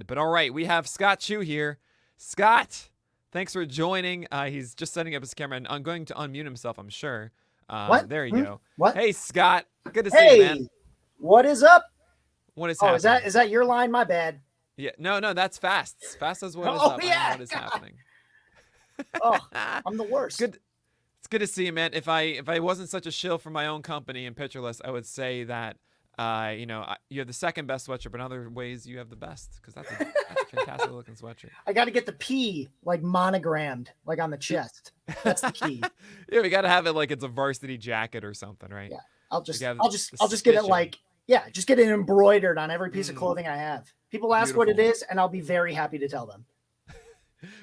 But all right, we have Scott Chu here. Scott, thanks for joining. He's just setting up his camera, and I'm going to unmute himself, I'm sure. What? There you go. What? Hey, Scott. Good to see you, man. Hey, what is up? What is Oh, happening? is that your line? My bad. Yeah, no, that's fast. Fast as what is Oh up. I yeah. don't know what is happening. Oh, I'm the worst. Good. It's good to see you, man. If I wasn't such a shill for my own company and Pitcherless, I would say that you have the second best sweatshirt, but in other ways you have the best because that's a fantastic looking sweatshirt. I got to get the P like monogrammed, like on the chest. That's the key. Yeah, we got to have it like it's a varsity jacket or something, right? Yeah, I'll just get it stitching. just get it embroidered on every piece of clothing I have. People ask what it is, and I'll be very happy to tell them.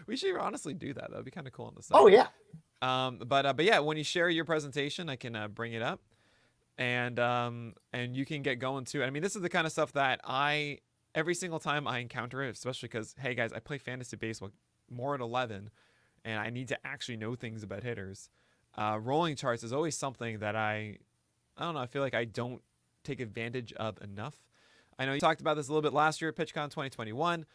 We should honestly do that. That'd be kind of cool on the site. Oh yeah. But yeah, when you share your presentation, I can bring it up, and you can get going too. I mean, this is the kind of stuff that every single time I encounter it, especially because, hey guys, I play fantasy baseball more at 11, and I need to actually know things about hitters. Rolling charts is always something that I don't know. I feel like I don't take advantage of enough. I know you talked about this a little bit last year at PitchCon 2021.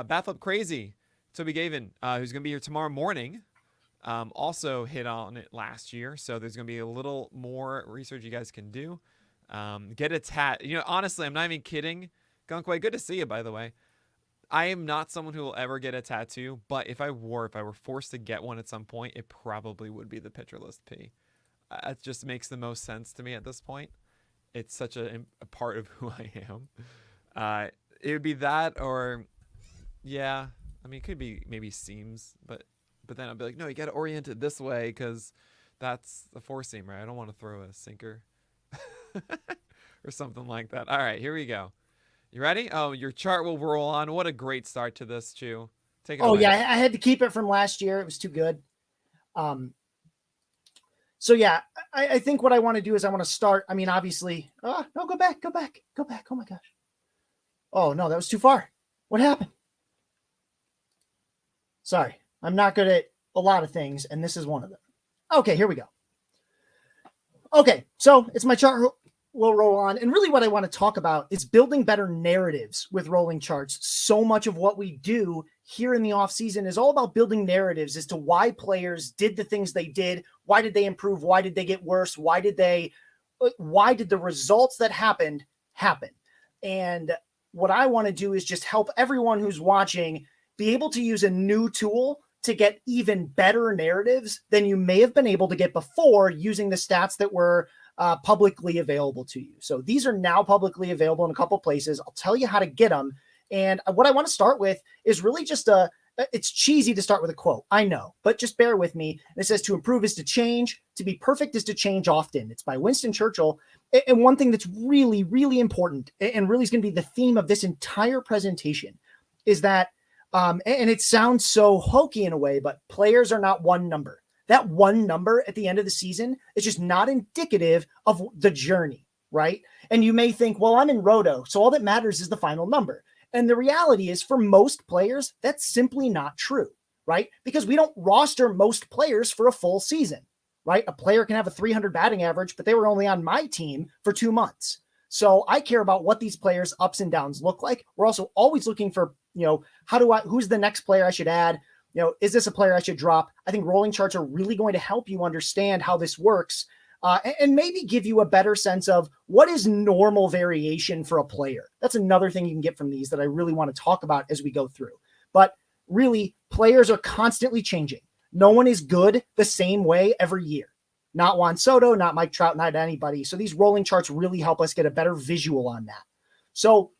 Bathtub Crazy, Toby Gavin, who's going to be here tomorrow morning, also hit on it last year. So there's going to be a little more research you guys can do. Get a tat. Honestly, I'm not even kidding. Gunkway, good to see you, by the way. I am not someone who will ever get a tattoo, but if I were forced to get one at some point, it probably would be the Pitcher List P. It just makes the most sense to me at this point. It's such a part of who I am. It would be that, or yeah, I mean, it could be maybe seams, but then I'd be like, no, you got to orient it this way because that's the four seam, right? I don't want to throw a sinker or something like that. All right, here we go. You ready? Oh, your chart will roll on. What a great start to this, Chu. Take it away. Yeah, I had to keep it from last year. It was too good. So yeah, I think what I want to do is I want to start. I mean, obviously, no, go back. Oh my gosh. Oh no, that was too far. What happened? Sorry, I'm not good at a lot of things, and this is one of them. Okay, here we go. Okay, so it's my chart will roll on. And really what I want to talk about is building better narratives with rolling charts. So much of what we do here in the off season is all about building narratives as to why players did the things they did. Why did they improve? Why did they get worse? Why did the results that happened happen? And what I want to do is just help everyone who's watching be able to use a new tool to get even better narratives than you may have been able to get before using the stats that were publicly available to you. So these are now publicly available in a couple places. I'll tell you how to get them. And what I want to start with is really just it's cheesy to start with a quote. I know, but just bear with me. It says to improve is to change. To be perfect is to change often. It's by Winston Churchill. And one thing that's really, really important and really is going to be the theme of this entire presentation is that, and it sounds so hokey in a way, but players are not one number. That one number at the end of the season is just not indicative of the journey, right? And you may think, well, I'm in Roto, so all that matters is the final number. And the reality is for most players, that's simply not true, right? Because we don't roster most players for a full season, right? A player can have a 300 batting average, but they were only on my team for 2 months. So I care about what these players' ups and downs look like. We're also always looking for, who's the next player I should add? Is this a player I should drop? I think rolling charts are really going to help you understand how this works and maybe give you a better sense of what is normal variation for a player. That's another thing you can get from these that I really want to talk about as we go through. But really, players are constantly changing. No one is good the same way every year. Not Juan Soto, not Mike Trout, not anybody. So these rolling charts really help us get a better visual on that. So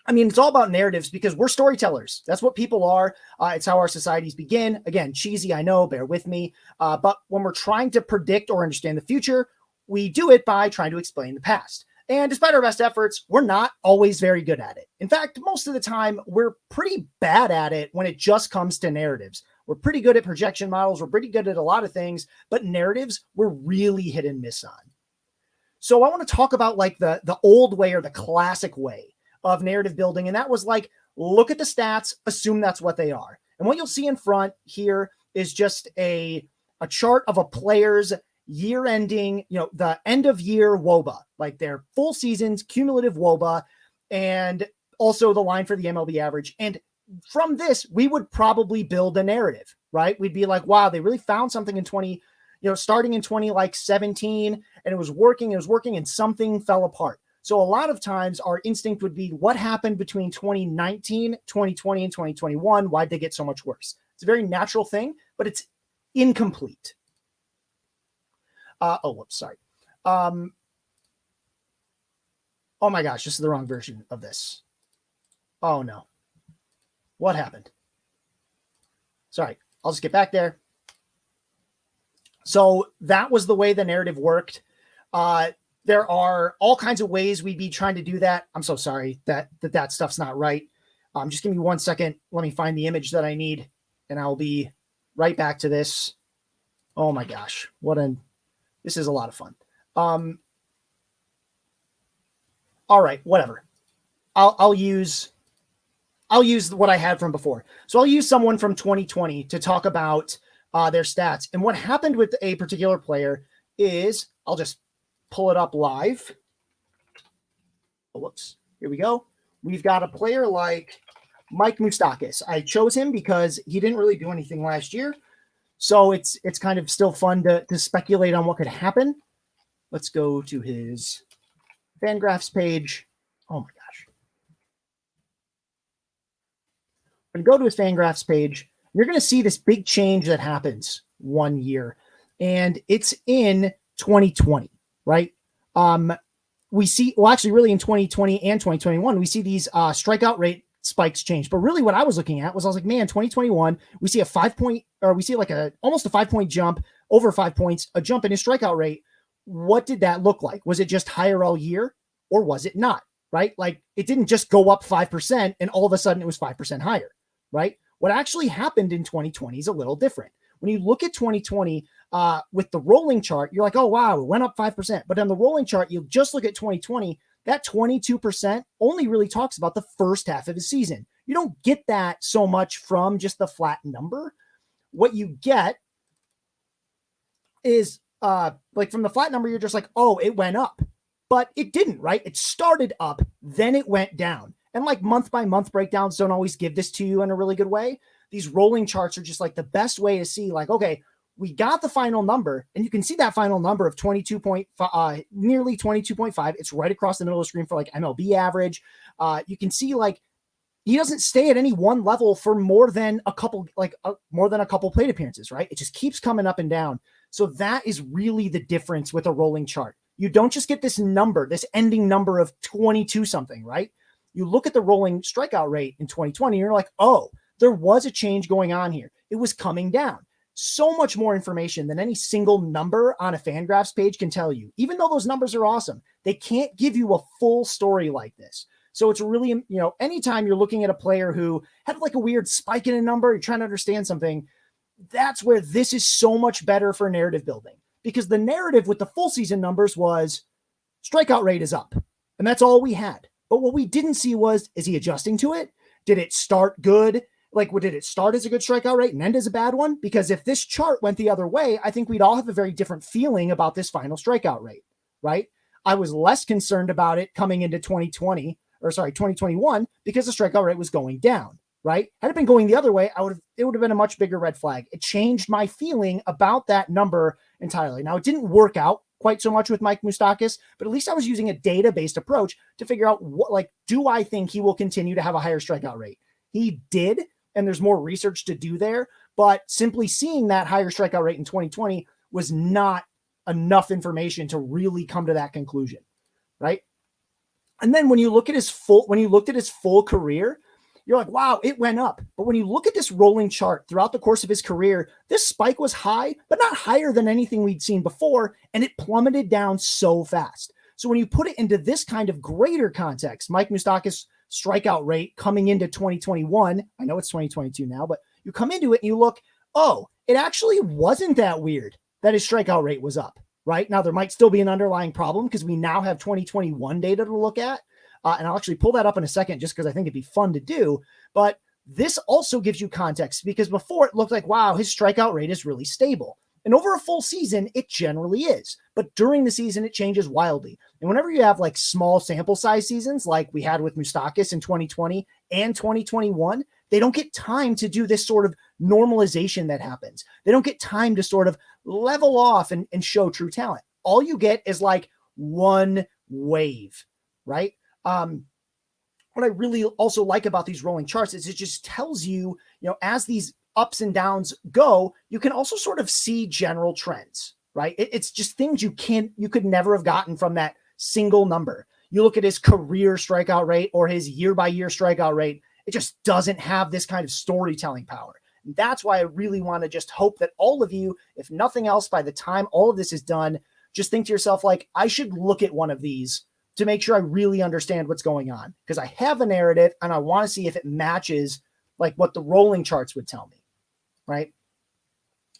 I mean, it's all about narratives because we're storytellers. That's what people are. It's how our societies begin. Again, cheesy, I know, bear with me. But when we're trying to predict or understand the future, we do it by trying to explain the past. And despite our best efforts, we're not always very good at it. In fact, most of the time, we're pretty bad at it when it just comes to narratives. We're pretty good at projection models. We're pretty good at a lot of things, but narratives, we're really hit and miss on. So I want to talk about like the old way or the classic way of narrative building. And that was like, look at the stats, assume that's what they are. And what you'll see in front here is just a chart of a player's year ending, the end of year WOBA, like their full season's cumulative WOBA. And also the line for the MLB average. And from this, we would probably build a narrative, right? We'd be like, wow, they really found something in 20, starting in 2017, and it was working, and something fell apart. So a lot of times our instinct would be, what happened between 2019, 2020, and 2021? Why'd they get so much worse? It's a very natural thing, but it's incomplete. Whoops, sorry. Oh my gosh, this is the wrong version of this. Oh no. What happened? Sorry, I'll just get back there. So that was the way the narrative worked. There are all kinds of ways we'd be trying to do that. I'm so sorry that stuff's not right. Just give me 1 second. Let me find the image that I need, and I'll be right back to this. Oh my gosh, this is a lot of fun. All right, whatever. I'll use what I had from before. So I'll use someone from 2020 to talk about their stats. And what happened with a particular player is, I'll just pull it up live. Oh, whoops. Here we go. We've got a player like Mike Moustakas. I chose him because he didn't really do anything last year. So it's kind of still fun to speculate on what could happen. Let's go to his Fangraphs page. Oh my gosh. I'm going to go to his Fangraphs page. You're going to see this big change that happens 1 year, and it's in 2020, right? We see, well, actually really in 2020 and 2021, we see these strikeout rate spikes change. But really what I was looking at was, I was like, man, 2021, we see almost a 5-point jump, over 5 points, a jump in his strikeout rate. What did that look like? Was it just higher all year, or was it not, right? Like, it didn't just go up 5% and all of a sudden it was 5% higher, right? What actually happened in 2020 is a little different. When you look at 2020 with the rolling chart, you're like, oh, wow, it went up 5%. But on the rolling chart, you just look at 2020, that 22% only really talks about the first half of the season. You don't get that so much from just the flat number. What you get is like from the flat number, you're just like, oh, it went up. But it didn't, right? It started up, then it went down. And like month by month breakdowns don't always give this to you in a really good way. These rolling charts are just like the best way to see, like, okay, we got the final number, and you can see that final number of 22.5, nearly 22.5. It's right across the middle of the screen for like MLB average. You can see like he doesn't stay at any one level for more than a couple plate appearances, right? It just keeps coming up and down. So that is really the difference with a rolling chart. You don't just get this number, this ending number of 22 something, right? You look at the rolling strikeout rate in 2020, and you're like, oh, there was a change going on here. It was coming down. So much more information than any single number on a Fangraphs page can tell you. Even though those numbers are awesome, they can't give you a full story like this. So it's really, anytime you're looking at a player who had like a weird spike in a number, you're trying to understand something, that's where this is so much better for narrative building. Because the narrative with the full season numbers was strikeout rate is up. And that's all we had. But what we didn't see was, is he adjusting to it? Did it start good? Like, did it start as a good strikeout rate and end as a bad one? Because if this chart went the other way, I think we'd all have a very different feeling about this final strikeout rate, right? I was less concerned about it coming into 2021, because the strikeout rate was going down, right? Had it been going the other way, it would have been a much bigger red flag. It changed my feeling about that number entirely. Now, it didn't work out quite so much with Mike Moustakas, but at least I was using a data-based approach to figure out do I think he will continue to have a higher strikeout rate? He did, and there's more research to do there, but simply seeing that higher strikeout rate in 2020 was not enough information to really come to that conclusion, right? And then when you looked at his full career, you're like, wow, it went up. But when you look at this rolling chart throughout the course of his career, this spike was high, but not higher than anything we'd seen before, and it plummeted down so fast. So when you put it into this kind of greater context, Mike Moustakas' strikeout rate coming into 2021, I know it's 2022 now, but you come into it and you look, oh, it actually wasn't that weird that his strikeout rate was up, right? Now, there might still be an underlying problem because we now have 2021 data to look at. And I'll actually pull that up in a second just because I think it'd be fun to do. But this also gives you context, because before it looked like, wow, his strikeout rate is really stable. And over a full season, it generally is. But during the season, it changes wildly. And whenever you have like small sample size seasons, like we had with Moustakas in 2020 and 2021, they don't get time to do this sort of normalization that happens. They don't get time to sort of level off and show true talent. All you get is like one wave, right? What I really also like about these rolling charts is it just tells you, as these ups and downs go, you can also sort of see general trends, right? It's just things you could never have gotten from that single number. You look at his career strikeout rate or his year-by-year strikeout rate, it just doesn't have this kind of storytelling power. And that's why I really want to just hope that all of you, if nothing else, by the time all of this is done, just think to yourself, like, I should look at one of these to make sure I really understand what's going on, because I have a narrative and I want to see if it matches like what the rolling charts would tell me, right?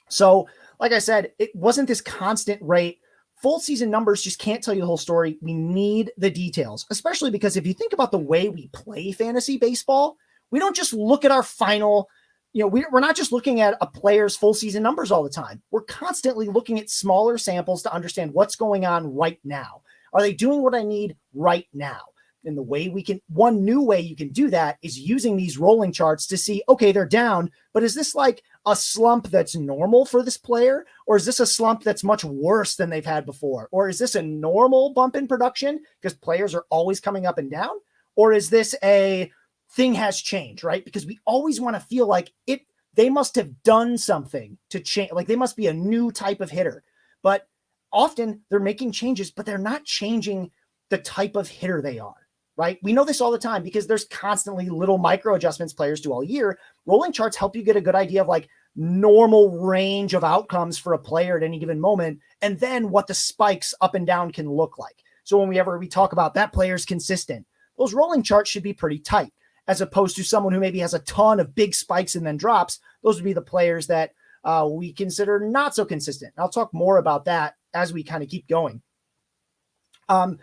So, like I said, it wasn't this constant rate. Full season numbers just can't tell you the whole story. We need the details, especially because if you think about the way we play fantasy baseball, we don't just look at our final, we're not just looking at a player's full season numbers all the time. We're constantly looking at smaller samples to understand what's going on right now. Are they doing what I need right now? And one new way you can do that is using these rolling charts to see, okay, they're down, but is this like a slump that's normal for this player? Or is this a slump that's much worse than they've had before? Or is this a normal bump in production because players are always coming up and down? Or is this a thing has changed, right? Because we always want to feel like they must have done something to change. Like they must be a new type of hitter, but often they're making changes, but they're not changing the type of hitter they are, right? We know this all the time because there's constantly little micro adjustments players do all year. Rolling charts help you get a good idea of like normal range of outcomes for a player at any given moment, and then what the spikes up and down can look like. So whenever we talk about that player's consistent, those rolling charts should be pretty tight, as opposed to someone who maybe has a ton of big spikes and then drops. Those would be the players that we consider not so consistent. I'll talk more about that as we kind of keep going. But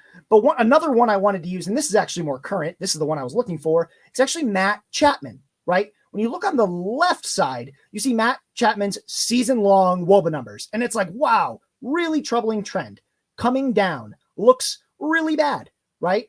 another one I wanted to use, and this is actually more current, this is the one I was looking for, it's actually Matt Chapman, right? When you look on the left side, you see Matt Chapman's season-long WOBA numbers, and it's like, wow, really troubling trend, coming down, looks really bad, right?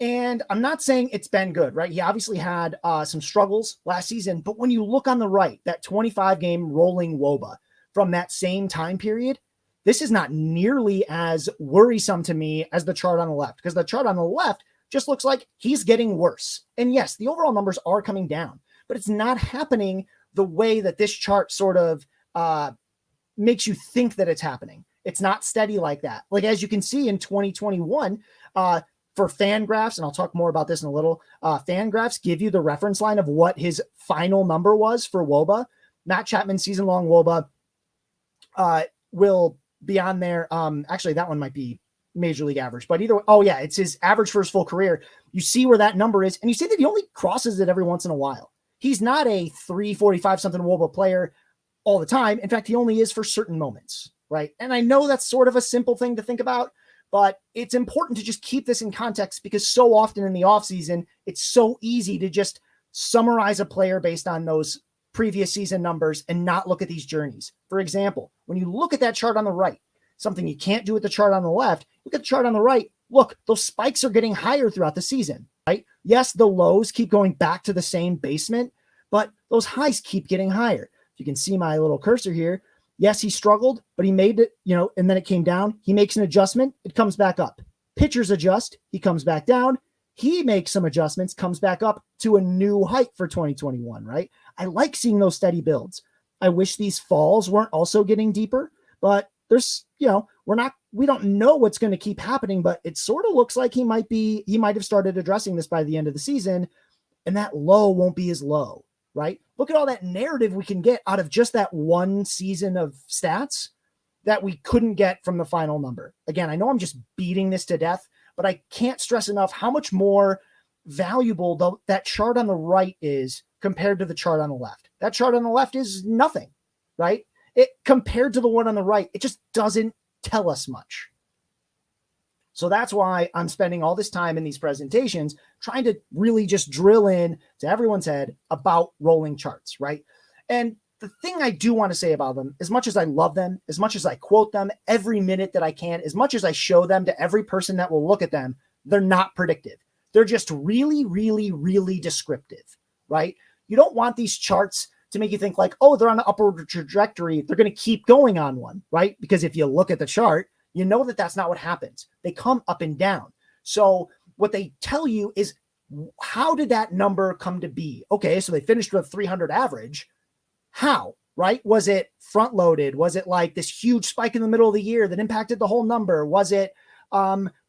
And I'm not saying it's been good, right? He obviously had some struggles last season, but when you look on the right, that 25-game rolling WOBA from that same time period, this is not nearly as worrisome to me as the chart on the left, because the chart on the left just looks like he's getting worse. And yes, the overall numbers are coming down, but it's not happening the way that this chart sort of makes you think that it's happening. It's not steady like that. Like, as you can see in 2021, for Fangraphs, and I'll talk more about this in a little, Fangraphs give you the reference line of what his final number was for WOBA. Matt Chapman's season-long WOBA will be on there. Actually, that one might be Major League average, but either way, oh yeah, it's his average for his full career. You see where that number is, and you see that he only crosses it every once in a while. He's not a 345 something WOBA player all the time. In fact, he only is for certain moments, right? And I know that's sort of a simple thing to think about, but it's important to just keep this in context, because so often in the offseason, it's so easy to just summarize a player based on those previous season numbers and not look at these journeys. For example, when you look at that chart on the right, something you can't do with the chart on the left, look at the chart on the right. Look, those spikes are getting higher throughout the season, right? Yes, the lows keep going back to the same basement, but those highs keep getting higher. If you can see my little cursor here, yes, he struggled, but he made it, and then it came down. He makes an adjustment, it comes back up. Pitchers adjust, he comes back down. He makes some adjustments, comes back up to a new height for 2021, right? I like seeing those steady builds. I wish these falls weren't also getting deeper, but there's, we don't know what's going to keep happening, but it sort of looks like he might have started addressing this by the end of the season, and that low won't be as low, right? Look at all that narrative we can get out of just that one season of stats that we couldn't get from the final number. Again, I know I'm just beating this to death, but I can't stress enough how much more valuable that chart on the right is compared to the chart on the left. That chart on the left is nothing, right? It compared to the one on the right, it just doesn't tell us much. So that's why I'm spending all this time in these presentations trying to really just drill in to everyone's head about rolling charts, right? And the thing I do want to say about them, as much as I love them, as much as I quote them every minute that I can, as much as I show them to every person that will look at them, they're not predictive. They're just really, really, really descriptive, right? You don't want these charts to make you think like, oh, they're on an upward trajectory. They're going to keep going on one, right? Because if you look at the chart, you know that that's not what happens. They come up and down. So what they tell you is, how did that number come to be? Okay, so they finished with 300 average. How, right? Was it front loaded? Was it like this huge spike in the middle of the year that impacted the whole number? Was it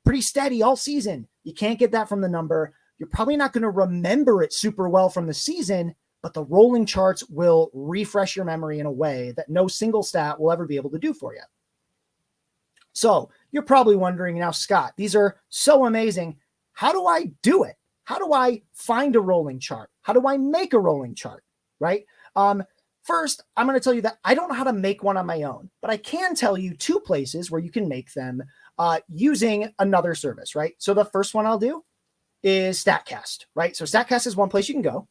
pretty steady all season? You can't get that from the number. You're probably not going to remember it super well from the season, but the rolling charts will refresh your memory in a way that no single stat will ever be able to do for you. So you're probably wondering now, Scott, these are so amazing. How do I do it? How do I find a rolling chart? How do I make a rolling chart, right? First, I'm going to tell you that I don't know how to make one on my own, but I can tell you 2 places where you can make them using another service, right? So the first one I'll do is StatCast, right? So StatCast is one place you can go.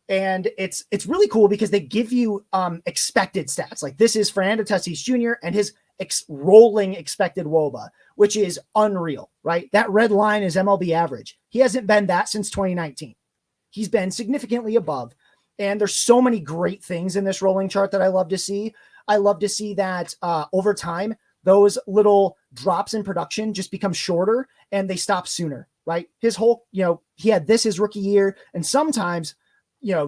And it's really cool because they give you expected stats. Like this is Fernando Tatis Jr. and his rolling expected WOBA, which is unreal, right? That red line is MLB average. He hasn't been that since 2019. He's been significantly above. And there's so many great things in this rolling chart that I love to see. I love to see that over time, those little drops in production just become shorter and they stop sooner, right? His whole, he had this his rookie year, and sometimes,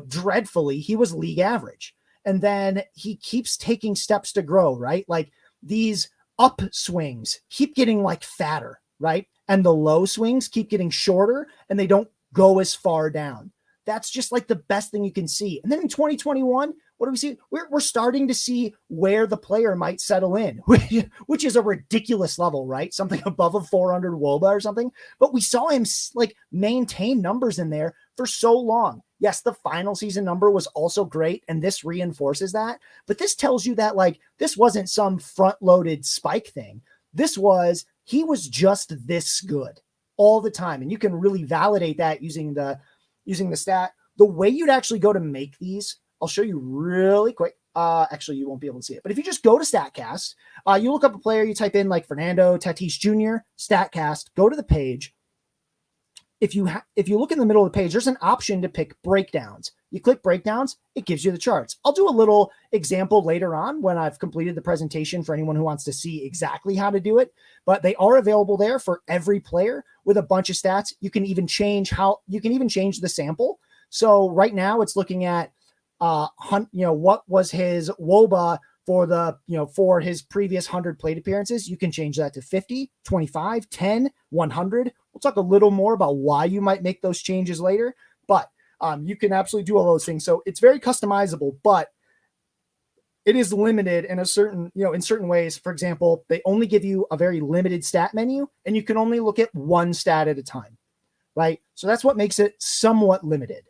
dreadfully, he was league average. And then he keeps taking steps to grow, right? Like these upswings keep getting like fatter, right? And the low swings keep getting shorter and they don't go as far down. That's just like the best thing you can see. And then in 2021, what do we see? We're starting to see where the player might settle in, which is a ridiculous level, right? Something above a 400 WOBA or something. But we saw him like maintain numbers in there for so long. Yes, the final season number was also great, and this reinforces that. But this tells you that like this wasn't some front-loaded spike thing. He was just this good all the time, and you can really validate that using the stat. The way you'd actually go to make these, I'll show you really quick. Actually, you won't be able to see it. But if you just go to StatCast, you look up a player, you type in like Fernando Tatis Jr., StatCast, go to the page. If you look in the middle of the page, there's an option to pick breakdowns. You click breakdowns, it gives you the charts. I'll do a little example later on when I've completed the presentation for anyone who wants to see exactly how to do it. But they are available there for every player with a bunch of stats. You can even change the sample. So right now it's looking at what was his WOBA for his previous 100 plate appearances. You can change that to 50, 25, 10, 100. We'll talk a little more about why you might make those changes later, but you can absolutely do all those things. So it's very customizable, but it is limited in in certain ways. For example, they only give you a very limited stat menu and you can only look at one stat at a time, right? So that's what makes it somewhat limited.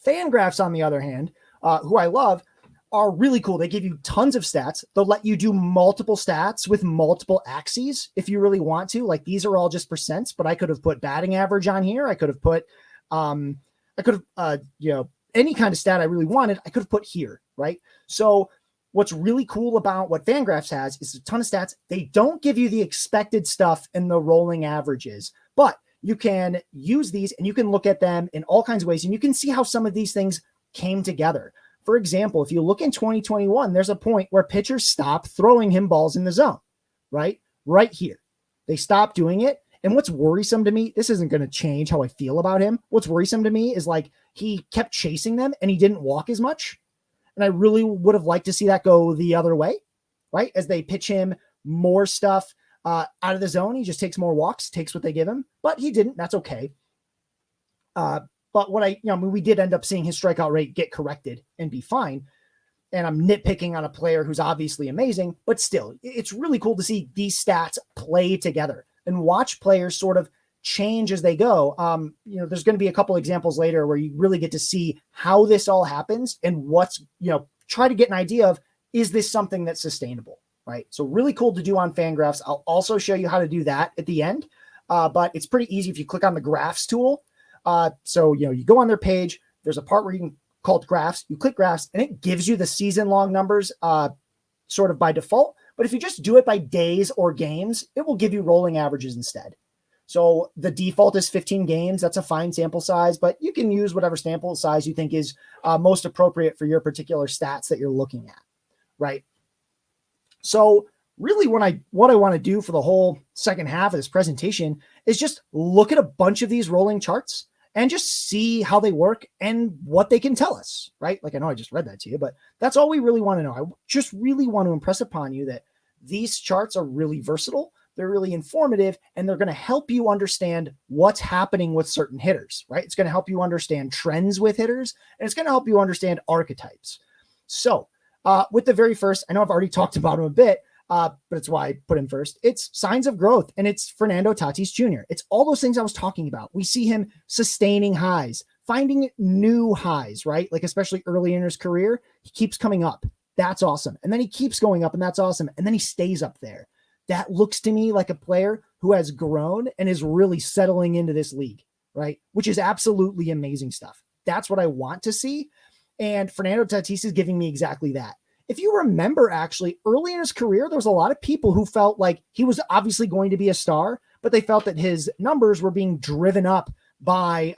Fangraphs, on the other hand, who I love, are really cool. They give you tons of stats. They'll let you do multiple stats with multiple axes if you really want to. Like these are all just percents, but I could have put batting average on here. I could have put, any kind of stat I really wanted, I could have put here, right? So what's really cool about what Fangraphs has is a ton of stats. They don't give you the expected stuff in the rolling averages, but you can use these and you can look at them in all kinds of ways. And you can see how some of these things came together. For example, if you look in 2021, there's a point where pitchers stop throwing him balls in the zone, right? Right here. They stopped doing it. And what's worrisome to me, this isn't going to change how I feel about him. What's worrisome to me is like he kept chasing them and he didn't walk as much. And I really would have liked to see that go the other way, right? As they pitch him more stuff out of the zone, he just takes more walks, takes what they give him, but he didn't. That's okay. But what we did end up seeing his strikeout rate get corrected and be fine. And I'm nitpicking on a player who's obviously amazing, but still, it's really cool to see these stats play together and watch players sort of change as they go. There's going to be a couple examples later where you really get to see how this all happens and try to get an idea of, is this something that's sustainable, right? So really cool to do on Fangraphs. I'll also show you how to do that at the end, but it's pretty easy if you click on the graphs tool. So you go on their page, there's a part where you can called graphs. You click graphs and it gives you the season long numbers sort of by default. But if you just do it by days or games, it will give you rolling averages instead. So the default is 15 games. That's a fine sample size, but you can use whatever sample size you think is most appropriate for your particular stats that you're looking at, right? So really what I want to do for the whole second half of this presentation is just look at a bunch of these rolling charts and just see how they work and what they can tell us, right? Like I know I just read that to you, but that's all we really want to know. I just really want to impress upon you that these charts are really versatile. They're really informative, and they're going to help you understand what's happening with certain hitters, right? It's going to help you understand trends with hitters, and it's going to help you understand archetypes. So with the very first, I know I've already talked about him a bit, but it's why I put him first. It's signs of growth, and it's Fernando Tatis Jr. It's all those things I was talking about. We see him sustaining highs, finding new highs, right? Like especially early in his career, he keeps coming up. That's awesome. And then he keeps going up, and that's awesome. And then he stays up there. That looks to me like a player who has grown and is really settling into this league, right? Which is absolutely amazing stuff. That's what I want to see. And Fernando Tatis is giving me exactly that. If you remember, actually, early in his career, there was a lot of people who felt like he was obviously going to be a star, but they felt that his numbers were being driven up by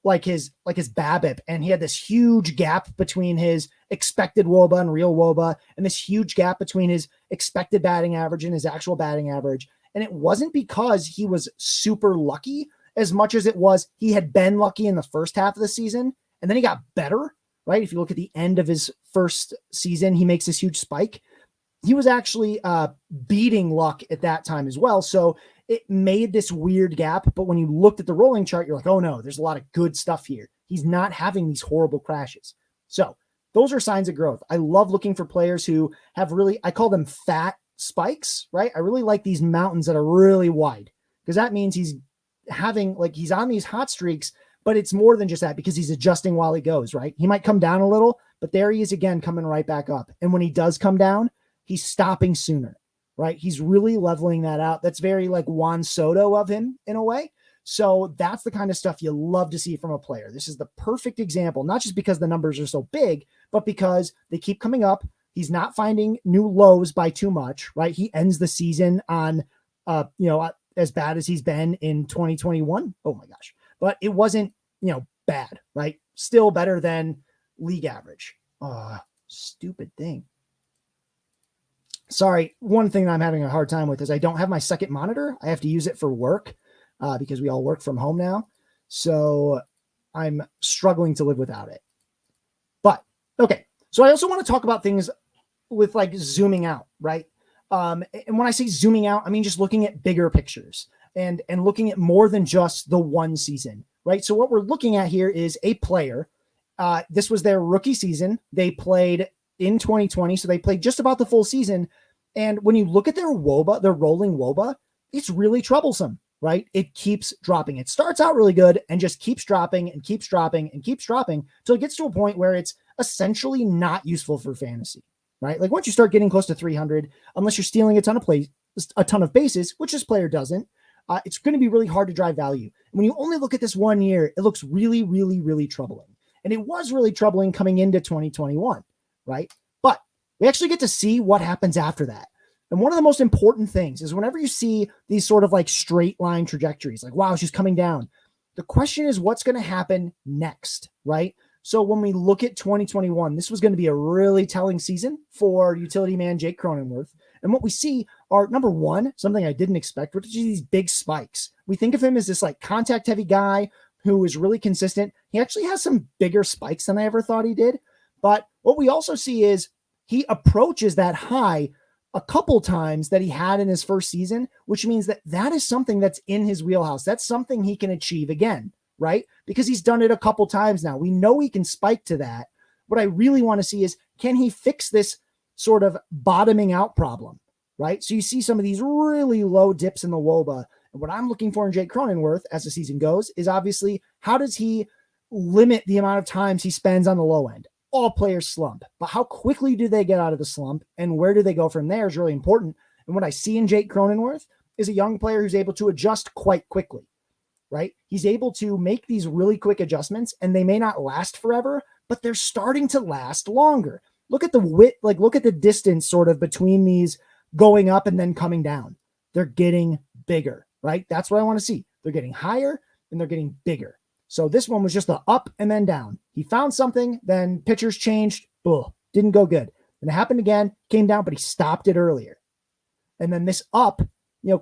like his BABIP, and he had this huge gap between his expected WOBA and real WOBA, and this huge gap between his expected batting average and his actual batting average. And it wasn't because he was super lucky as much as it was he had been lucky in the first half of the season, and then he got better, right? If you look at the end of his first season, he makes this huge spike. He was actually beating luck at that time as well. So it made this weird gap. But when you looked at the rolling chart, you're like, oh no, there's a lot of good stuff here. He's not having these horrible crashes. So those are signs of growth. I love looking for players who have really, I call them fat spikes, right? I really like these mountains that are really wide, because that means he's having, like, he's on these hot streaks, but it's more than just that, because he's adjusting while he goes, right? He might come down a little, but there he is again, coming right back up. And when he does come down, he's stopping sooner, right? He's really leveling that out. That's very like Juan Soto of him in a way. So that's the kind of stuff you love to see from a player. This is the perfect example, not just because the numbers are so big, but because they keep coming up. He's not finding new lows by too much, right? He ends the season on, as bad as he's been in 2021. Oh my gosh. But it wasn't, bad, right? Still better than league average. Stupid thing. Sorry. One thing that I'm having a hard time with is I don't have my second monitor. I have to use it for work because we all work from home now. So I'm struggling to live without it. But okay. So I also want to talk about things with like zooming out, right? And when I say zooming out, I mean just looking at bigger pictures and looking at more than just the one season, right? So what we're looking at here is a player. This was their rookie season. They played in 2020, so they played just about the full season. And when you look at their WOBA, their rolling WOBA, it's really troublesome, right? It keeps dropping. It starts out really good and just keeps dropping and keeps dropping and keeps dropping till it gets to a point where it's essentially not useful for fantasy, right? Like once you start getting close to 300, unless you're stealing a ton of bases, which this player doesn't, it's going to be really hard to drive value. And when you only look at this 1 year, it looks really, really, really troubling. And it was really troubling coming into 2021, right? But we actually get to see what happens after that. And one of the most important things is whenever you see these sort of like straight line trajectories, like, wow, she's coming down. The question is what's going to happen next, right? So when we look at 2021, this was going to be a really telling season for utility man Jake Cronenworth. And what we see are, number one, something I didn't expect, which is these big spikes. We think of him as this like contact heavy guy who is really consistent. He actually has some bigger spikes than I ever thought he did. But what we also see is he approaches that high a couple times that he had in his first season, which means that that is something that's in his wheelhouse. That's something he can achieve again, right? Because he's done it a couple times now. We know he can spike to that. What I really want to see is, can he fix this sort of bottoming out problem, right? So you see some of these really low dips in the WOBA. And what I'm looking for in Jake Cronenworth as the season goes is obviously, how does he limit the amount of times he spends on the low end? All players slump, but how quickly do they get out of the slump and where do they go from there is really important. And what I see in Jake Cronenworth is a young player who's able to adjust quite quickly, right? He's able to make these really quick adjustments and they may not last forever, but they're starting to last longer. Look at the width, like look at the distance sort of between these going up and then coming down. They're getting bigger, right? That's what I want to see. They're getting higher and they're getting bigger. So this one was just the up and then down. He found something, then pitchers changed. Ugh, didn't go good. And it happened again, came down, but he stopped it earlier. And then this up,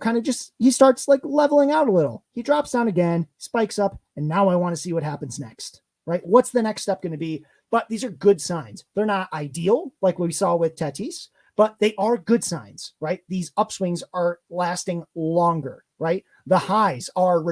kind of just, he starts like leveling out a little. He drops down again, spikes up, and now I want to see what happens next, right? What's the next step going to be? But these are good signs. They're not ideal like we saw with Tatis, but they are good signs, right? These upswings are lasting longer, right? The highs are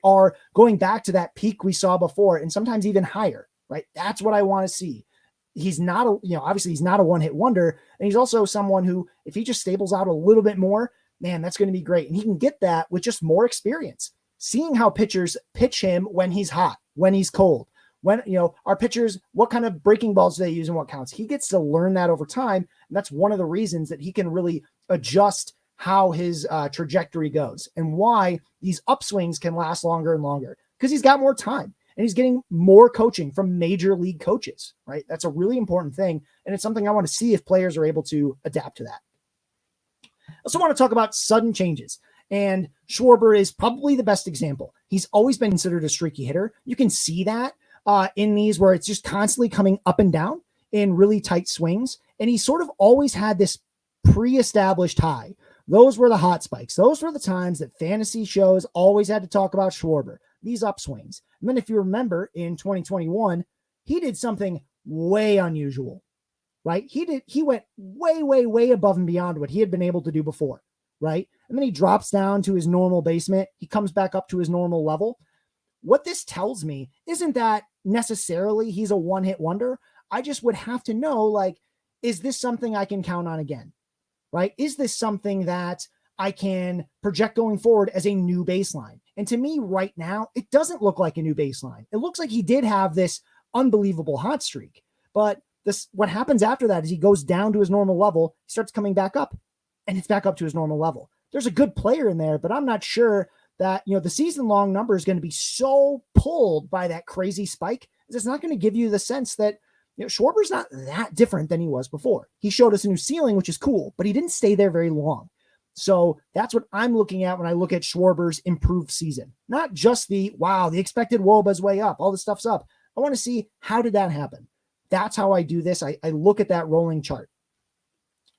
are going back to that peak we saw before and sometimes even higher, right? That's what I want to see. He's not, obviously he's not a one-hit wonder. And he's also someone who, if he just stables out a little bit more, man, that's going to be great. And he can get that with just more experience, seeing how pitchers pitch him when he's hot, when he's cold, when, our pitchers, what kind of breaking balls do they use and what counts? He gets to learn that over time. And that's one of the reasons that he can really adjust how his trajectory goes and why these upswings can last longer and longer, because he's got more time and he's getting more coaching from major league coaches, right? That's a really important thing. And it's something I want to see if players are able to adapt to that. I also want to talk about sudden changes. And Schwarber is probably the best example. He's always been considered a streaky hitter. You can see that in these where it's just constantly coming up and down in really tight swings. And he sort of always had this pre-established high. Those were the hot spikes. Those were the times that fantasy shows always had to talk about Schwarber, these upswings. And then if you remember in 2021, he did something way unusual, right? He went way, way, way above and beyond what he had been able to do before, right? And then he drops down to his normal basement. He comes back up to his normal level. What this tells me isn't that necessarily he's a one-hit wonder. I just would have to know, like, is this something I can count on again, right? Is this something that I can project going forward as a new baseline? And to me right now, it doesn't look like a new baseline. It looks like he did have this unbelievable hot streak, but what happens after that is he goes down to his normal level, he starts coming back up, and it's back up to his normal level. There's a good player in there, but I'm not sure that, the season-long number is going to be so pulled by that crazy spike. It's not going to give you the sense that, Schwarber's not that different than he was before. He showed us a new ceiling, which is cool, but he didn't stay there very long. So that's what I'm looking at when I look at Schwarber's improved season. Not just the expected WOBA is way up, all this stuff's up. I want to see, how did that happen? That's how I do this. I look at that rolling chart.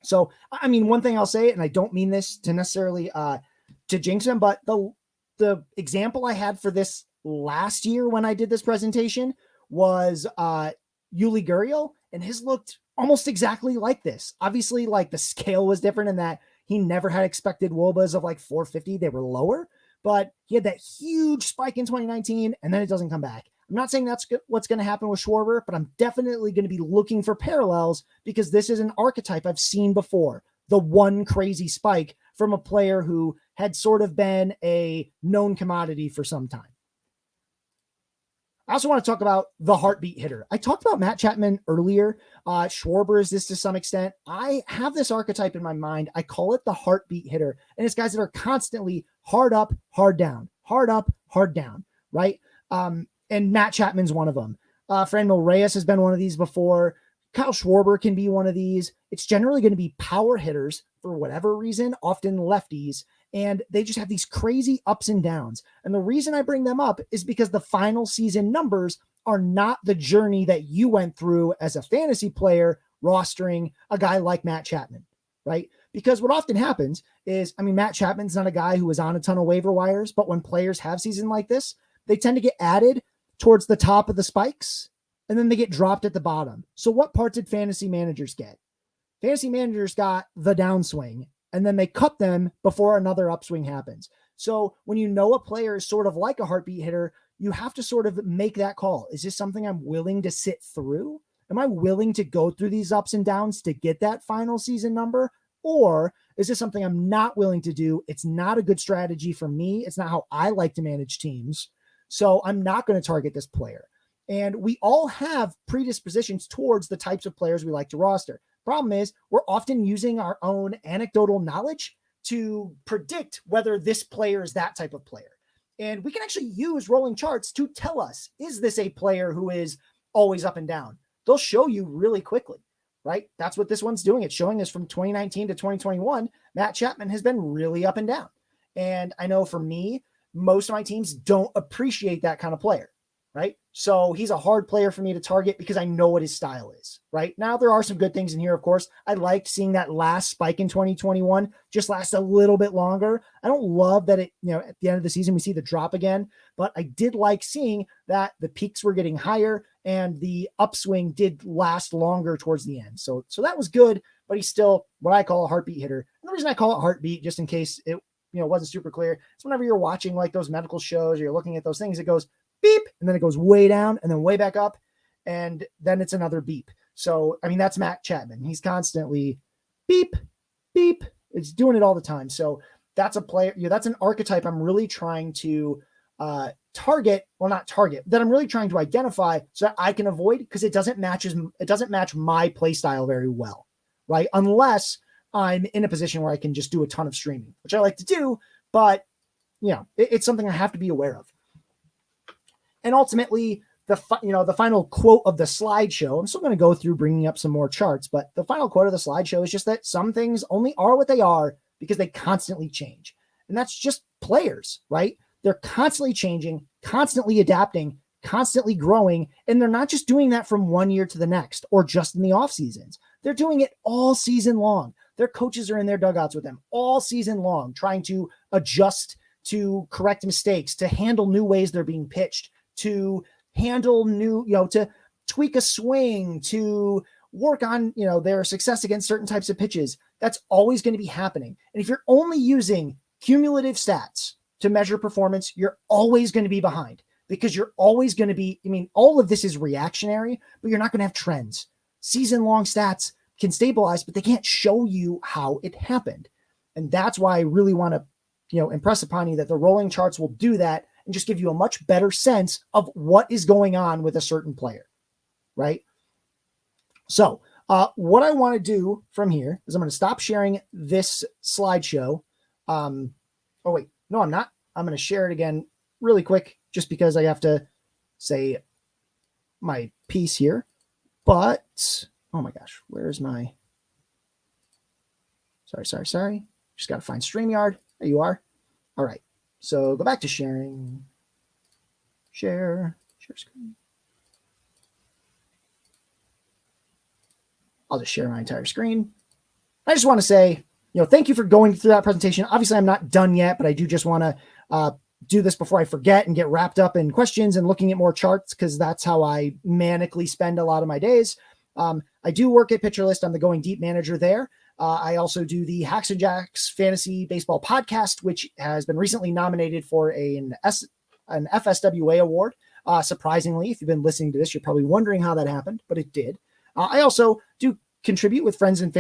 So, I mean, one thing I'll say, and I don't mean this to necessarily to jinx him, but the example I had for this last year when I did this presentation was Yuli Gurriel, and his looked almost exactly like this. Obviously, like the scale was different in that he never had expected WOBAs of like 450. They were lower, but he had that huge spike in 2019, and then it doesn't come back. I'm not saying that's what's going to happen with Schwarber, but I'm definitely going to be looking for parallels because this is an archetype I've seen before. The one crazy spike from a player who had sort of been a known commodity for some time. I also want to talk about the heartbeat hitter. I talked about Matt Chapman earlier. Schwarber is this to some extent. I have this archetype in my mind. I call it the heartbeat hitter. And it's guys that are constantly hard up, hard down, hard up, hard down, right? And Matt Chapman's one of them. Franmil Reyes has been one of these before. Kyle Schwarber can be one of these. It's generally going to be power hitters for whatever reason, often lefties, and they just have these crazy ups and downs. And the reason I bring them up is because the final season numbers are not the journey that you went through as a fantasy player rostering a guy like Matt Chapman, right? Because what often happens is, Matt Chapman's not a guy who was on a ton of waiver wires, but when players have season like this, they tend to get added towards the top of the spikes, and then they get dropped at the bottom. So what part did fantasy managers get? Fantasy managers got the downswing, and then they cut them before another upswing happens. So when a player is sort of like a heartbeat hitter, you have to sort of make that call. Is this something I'm willing to sit through? Am I willing to go through these ups and downs to get that final season number? Or is this something I'm not willing to do? It's not a good strategy for me. It's not how I like to manage teams. So I'm not going to target this player. And we all have predispositions towards the types of players we like to roster. Problem is, we're often using our own anecdotal knowledge to predict whether this player is that type of player. And we can actually use rolling charts to tell us, is this a player who is always up and down. They'll show you really quickly, right? That's what this one's doing. It's showing us from 2019 to 2021, Matt Chapman has been really up and down. And I know for me, most of my teams don't appreciate that kind of player, right? So he's a hard player for me to target because I know what his style is, right? Now, there are some good things in here, of course. I liked seeing that last spike in 2021 just last a little bit longer. I don't love that it, at the end of the season, we see the drop again, but I did like seeing that the peaks were getting higher and the upswing did last longer towards the end. So that was good, but he's still what I call a heartbeat hitter. And the reason I call it heartbeat, just in case it, wasn't super clear, it's whenever you're watching like those medical shows, or you're looking at those things, it goes beep, and then it goes way down and then way back up, and then it's another beep. So, I mean, that's Matt Chapman. He's constantly beep, beep. It's doing it all the time. So that's a player, that's an archetype I'm really trying to target, well, not target, that I'm really trying to identify so that I can avoid, because it doesn't match my play style very well, right? Unless I'm in a position where I can just do a ton of streaming, which I like to do, but it's something I have to be aware of. And ultimately, the final quote of the slideshow, I'm still going to go through bringing up some more charts, but the final quote of the slideshow is just that some things only are what they are because they constantly change. And that's just players, right? They're constantly changing, constantly adapting, constantly growing. And they're not just doing that from one year to the next or just in the off seasons. They're doing it all season long. Their coaches are in their dugouts with them all season long, trying to adjust to correct mistakes, to handle new ways they're being pitched, to handle new, to tweak a swing, to work on, their success against certain types of pitches. That's always going to be happening. And if you're only using cumulative stats to measure performance, you're always going to be behind, because you're always going to be, all of this is reactionary, but you're not going to have trends. Season-long stats can stabilize, but they can't show you how it happened. And that's why I really want to, impress upon you that the rolling charts will do that and just give you a much better sense of what is going on with a certain player, right? So what I want to do from here is I'm going to stop sharing this slideshow. Oh, wait, no, I'm not. I'm going to share it again really quick just because I have to say my piece here. But, oh my gosh, where's my... Sorry. Just got to find StreamYard. There you are. All right. So go back to sharing. Share screen. I'll just share my entire screen. I just want to say, thank you for going through that presentation. Obviously, I'm not done yet, but I do just want to do this before I forget and get wrapped up in questions and looking at more charts, because that's how I manically spend a lot of my days. I do work at PitcherList. I'm the Going Deep manager there. I also do the Hacks and Jacks Fantasy Baseball podcast, which has been recently nominated for an FSWA award. Surprisingly, if you've been listening to this, you're probably wondering how that happened, but it did. I also do contribute with Friends with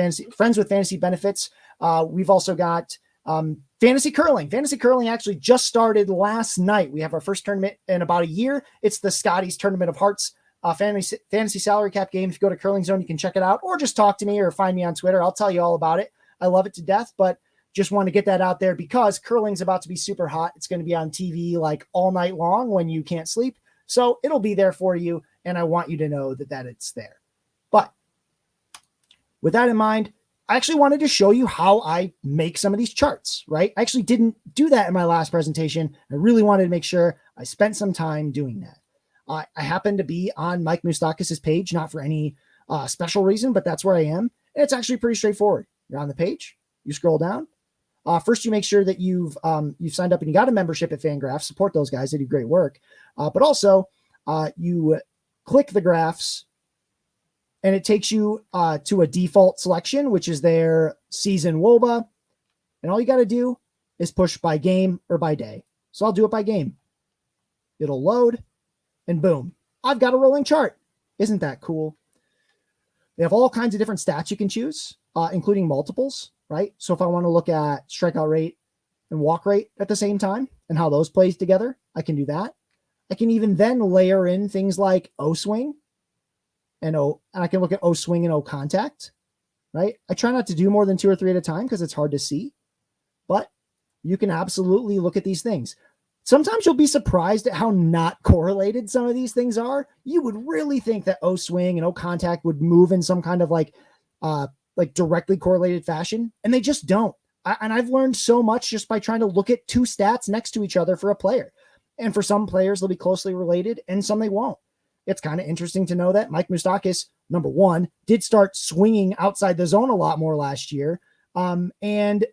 Fantasy Benefits. We've also got Fantasy Curling. Fantasy Curling actually just started last night. We have our first tournament in about a year. It's the Scotty's Tournament of Hearts. Fantasy salary cap game. If you go to Curling Zone, you can check it out, or just talk to me or find me on Twitter. I'll tell you all about it. I love it to death, but just want to get that out there because curling's about to be super hot. It's going to be on TV like all night long when you can't sleep. So it'll be there for you. And I want you to know that it's there. But with that in mind, I actually wanted to show you how I make some of these charts, right? I actually didn't do that in my last presentation. I really wanted to make sure I spent some time doing that. I happen to be on Mike Moustakis' page, not for any special reason, but that's where I am. And it's actually pretty straightforward. You're on the page, you scroll down. First, you make sure that you've signed up and you got a membership at Fangraphs. Support those guys; they do great work. But also, you click the graphs, and it takes you to a default selection, which is their season WOBA. And all you got to do is push by game or by day. So I'll do it by game. It'll load. And boom, I've got a rolling chart. Isn't that cool? They have all kinds of different stats you can choose, including multiples, right? So if I want to look at strikeout rate and walk rate at the same time and how those plays together, I can do that. I can even then layer in things like O swing and I can look at O swing and O contact, right? I try not to do more than 2 or 3 at a time because it's hard to see, but you can absolutely look at these things. sometimes you'll be surprised at how not correlated some of these things are. You would really think that O swing and O contact would move in some kind of like directly correlated fashion, and they just don't. And I've learned so much just by trying to look at two stats next to each other for a player. And for some players, they'll be closely related and some they won't. It's kind of interesting to know that Mike Moustakas, number one, did start swinging outside the zone a lot more last year. And,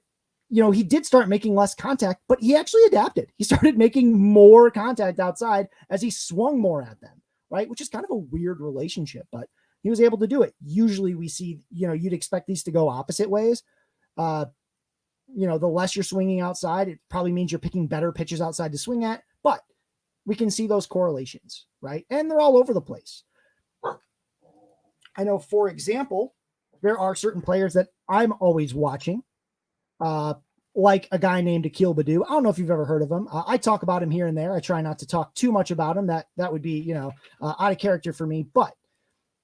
he did start making less contact, but he actually adapted. He started making more contact outside as he swung more at them, right? Which is kind of a weird relationship, but he was able to do it. Usually we see, you'd expect these to go opposite ways. The less you're swinging outside, it probably means you're picking better pitches outside to swing at, but we can see those correlations, right? And they're all over the place. I know, for example, there are certain players that I'm always watching, like a guy named Akil Baddoo. I don't know if you've ever heard of him. I talk about him here and there. I try not to talk too much about him. That would be, out of character for me. But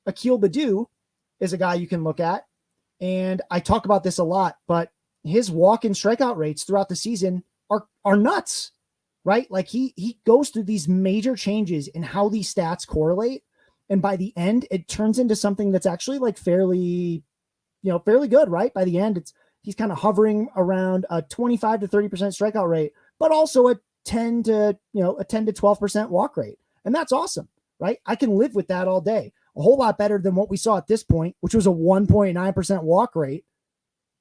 Akil Baddoo is a guy you can look at, and I talk about this a lot, but his walk and strikeout rates throughout the season are nuts, right? Like he goes through these major changes in how these stats correlate. And by the end, it turns into something that's actually like fairly good, right? By the end, he's kind of hovering around a 25 to 30% strikeout rate, but also a 10 to 12% walk rate. And that's awesome, right? I can live with that all day. A whole lot better than what we saw at this point, which was a 1.9% walk rate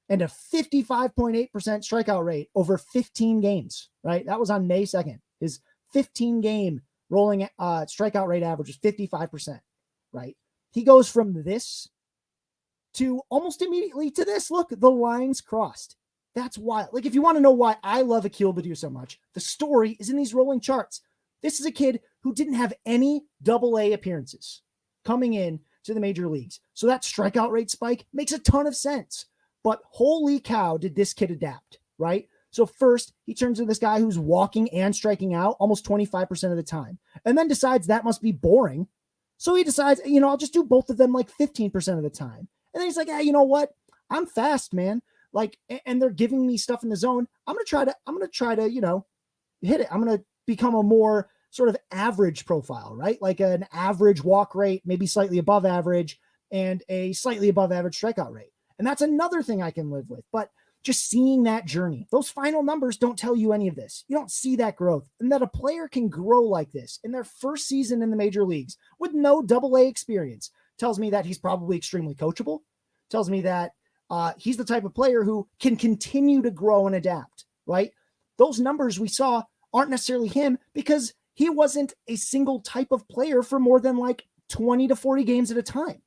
and a 55.8% strikeout rate over 15 games, right? That was on May 2nd. His 15 game rolling strikeout rate average is 55%, right? He goes from this to almost immediately to this. Look, the lines crossed. That's wild. Like, if you want to know why I love Akil Baddoo so much, the story is in these rolling charts. This is a kid who didn't have any AA appearances coming in to the major leagues. So that strikeout rate spike makes a ton of sense. But holy cow, did this kid adapt, right? So first, he turns into this guy who's walking and striking out almost 25% of the time, and then decides that must be boring. So he decides, I'll just do both of them like 15% of the time. And then he's like, you know what? I'm fast, man. Like, and they're giving me stuff in the zone. I'm going to try to, hit it. I'm going to become a more sort of average profile, right? Like an average walk rate, maybe slightly above average, and a slightly above average strikeout rate. And that's another thing I can live with. But just seeing that journey, those final numbers don't tell you any of this. You don't see that growth, and that a player can grow like this in their first season in the major leagues with no AA experience tells me that he's probably extremely coachable, tells me that he's the type of player who can continue to grow and adapt, right? Those numbers we saw aren't necessarily him because he wasn't a single type of player for more than like 20 to 40 games at a time,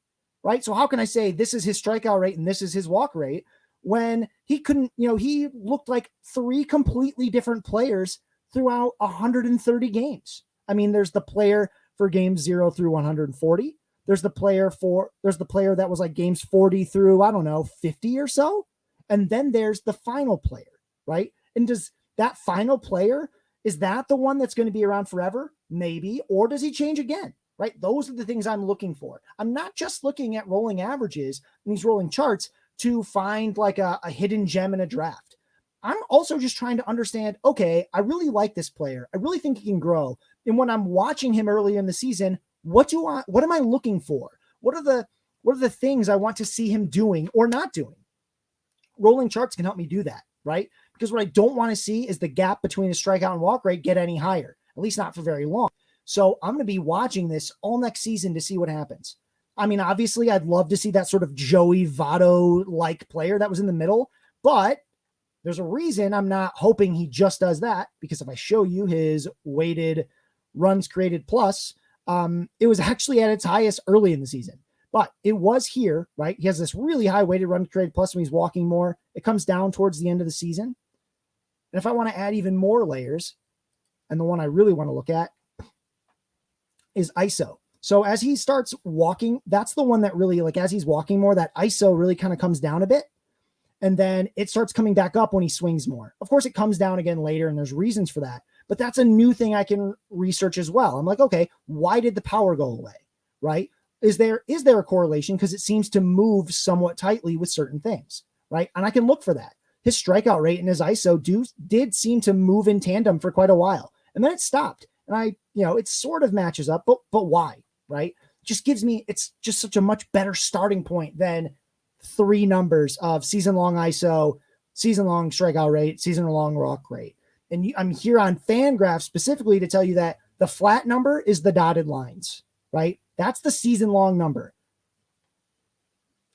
right? So how can I say this is his strikeout rate and this is his walk rate when he couldn't, he looked like three completely different players throughout 130 games. I mean, there's the player for games 0 through 140. There's the player that was like games 40 through, 50 or so. And then there's the final player, right? And does that final player, is that the one that's going to be around forever? Maybe. Or does he change again, right? Those are the things I'm looking for. I'm not just looking at rolling averages and these rolling charts to find like a hidden gem in a draft. I'm also just trying to understand, okay, I really like this player. I really think he can grow. And when I'm watching him early in the season, what am I looking for? What are the things I want to see him doing or not doing? Rolling charts can help me do that, right? Because what I don't want to see is the gap between the strikeout and walk rate get any higher, at least not for very long. So I'm going to be watching this all next season to see what happens. I mean, obviously, I'd love to see that sort of Joey Votto-like player that was in the middle, but there's a reason I'm not hoping he just does that, because if I show you his weighted runs created plus, it was actually at its highest early in the season, but it was here, right? He has this really high weighted run created plus when he's walking more. It comes down towards the end of the season. And if I want to add even more layers, and the one I really want to look at is ISO. So as he starts walking, that's the one that really, like, as he's walking more, that ISO really kind of comes down a bit. And then it starts coming back up when he swings more. Of course, it comes down again later, and there's reasons for that. But that's a new thing I can research as well. I'm like, okay, why did the power go away, right? Is there a correlation? Because it seems to move somewhat tightly with certain things, right? And I can look for that. His strikeout rate and his ISO did seem to move in tandem for quite a while. And then it stopped. And it sort of matches up, but why? Right? Just gives me, it's just such a much better starting point than 3 numbers of season long ISO, season long strikeout rate, season long walk rate. And I'm here on Fangraph specifically to tell you that the flat number is the dotted lines, right? That's the season long number.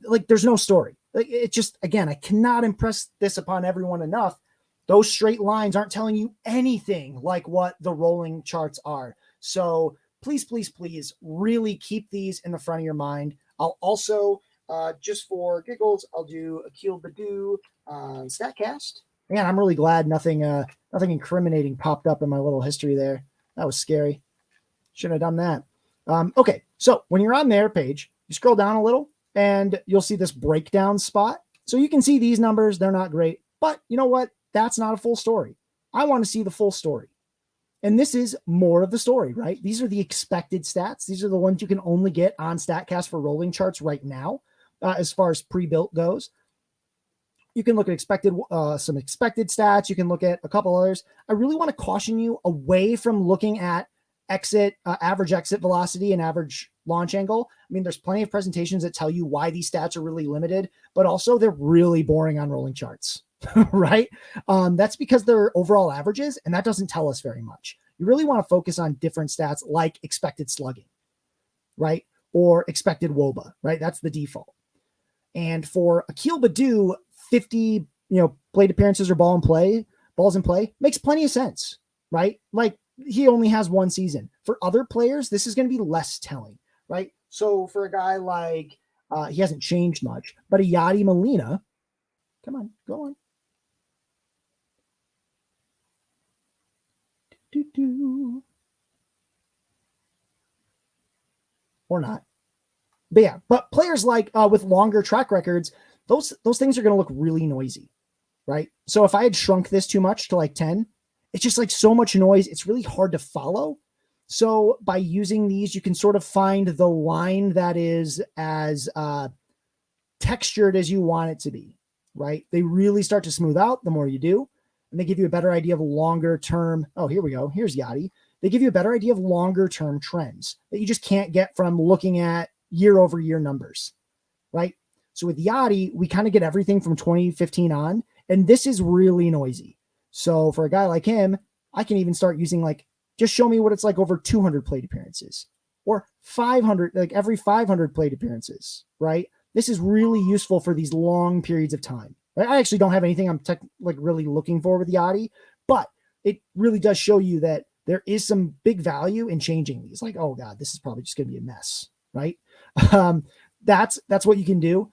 Like, there's no story. Like, it just, again, I cannot impress this upon everyone enough. Those straight lines aren't telling you anything like what the rolling charts are. So please, please, please really keep these in the front of your mind. I'll also, just for giggles, I'll do Akil Badu on StatCast. Man, I'm really glad nothing incriminating popped up in my little history there. That was scary. Shouldn't have done that. Okay, so when you're on their page, you scroll down a little and you'll see this breakdown spot. So you can see these numbers, they're not great, but you know what? That's not a full story. I want to see the full story. And this is more of the story, right? These are the expected stats. These are the ones you can only get on StatCast for rolling charts right now, as far as pre-built goes. You can look at some expected stats. You can look at a couple others. I really want to caution you away from looking at average exit velocity and average launch angle. I mean, there's plenty of presentations that tell you why these stats are really limited, but also they're really boring on rolling charts, right? That's because they're overall averages, and that doesn't tell us very much. You really want to focus on different stats like expected slugging, right? Or expected WOBA, right? That's the default. And for Akil Badu, 50, plate appearances or balls in play makes plenty of sense, right? Like, he only has 1 season. For other players, this is going to be less telling, right? So for a guy like, he hasn't changed much, but a Yadi Molina, come on, go on. Or not. But yeah, but players like with longer track records, those things are going to look really noisy, right? So if I had shrunk this too much to like 10, it's just like so much noise. It's really hard to follow. So by using these, you can sort of find the line that is as textured as you want it to be, right? They really start to smooth out the more you do, and they give you a better idea of longer term. Oh, here we go. Here's Yachty. They give you a better idea of longer term trends that you just can't get from looking at year over year numbers, right? So with Yachty, we kind of get everything from 2015 on, and this is really noisy. So for a guy like him, I can even start using just show me what it's like over 200 plate appearances or 500, like every 500 plate appearances, right? This is really useful for these long periods of time. Right? I actually don't have anything I'm really looking for with Yachty, but it really does show you that there is some big value in changing these. Like, oh God, this is probably just going to be a mess, right? That's what you can do.